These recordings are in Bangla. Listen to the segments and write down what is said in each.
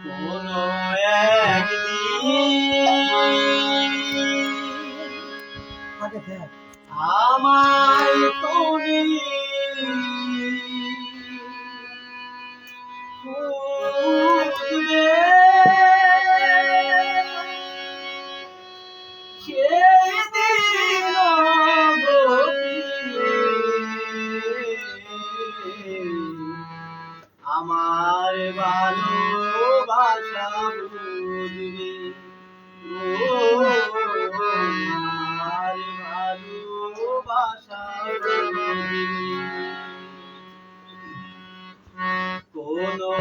কোনো একদিন আমায় তুমি খুঁজবে, সেদিন আমার ভালোবাসা বুঝবে, আমার ভালোবাসা বুঝবে। কোনো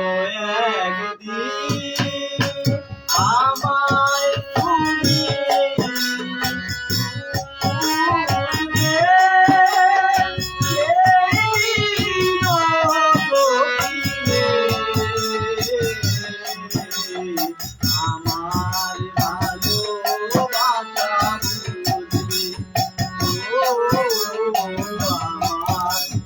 একদিন আমায় তুমি আমার ভালোবাসা বুঝবে, আমার ভালোবাসা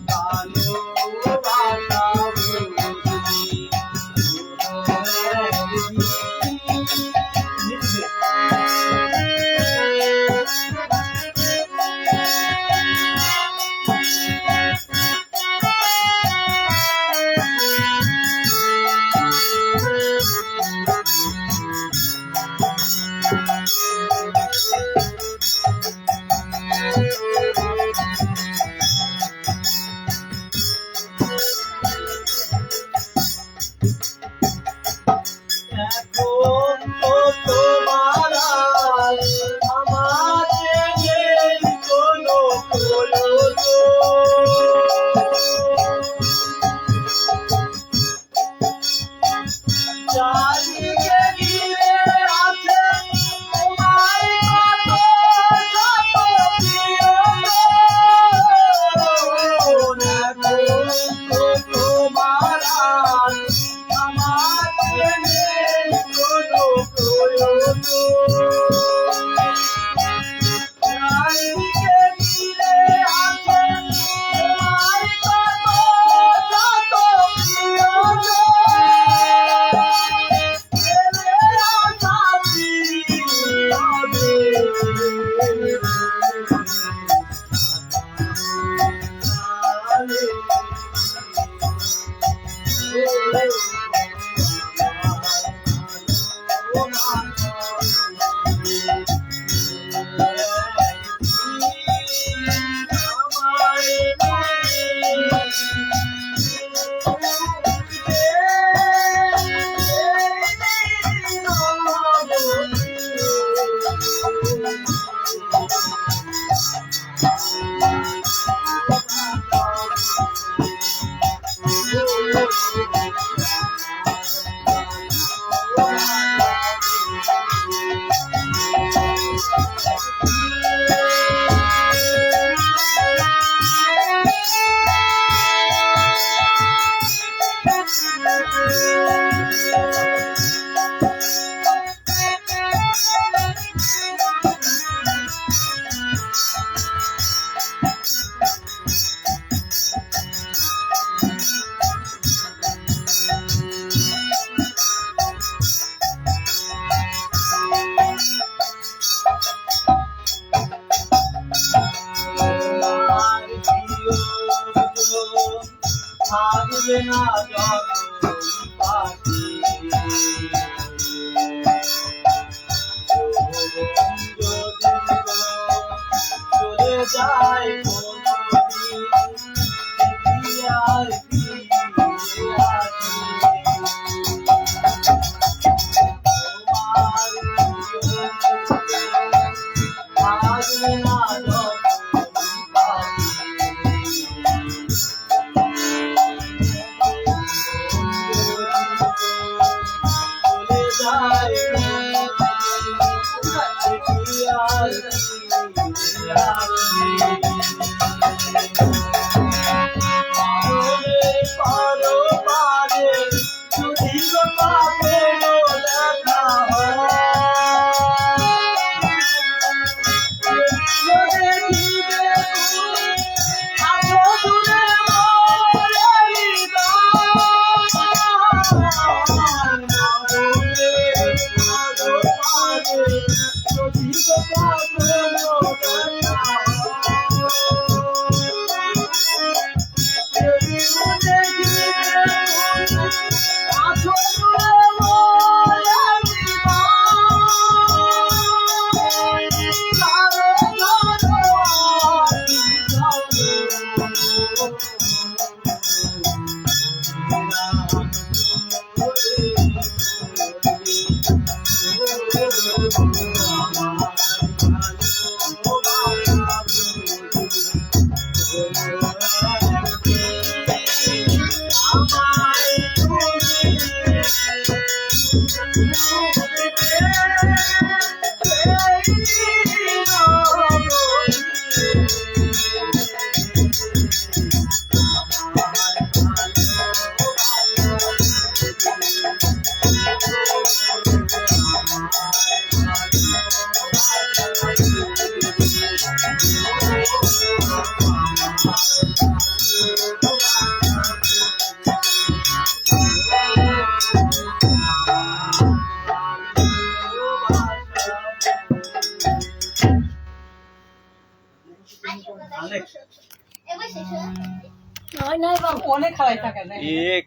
এখন তো তোমার আমার নেই কোনো চারিদিকে ঘিরে আছে তোমার কত শত প্রিয়জন। এখন তো তোমার আমার নেই কোনো প্রয়োজন, চারিদিকে ঘিরে আছে তোমার কত শত প্রিয়জন। থাকবে না যখন পাখি চলে যায় কোনদিন আর ফিরে আসি। থাকবে না অনেক অনেক খাওয়াই থাকে না एक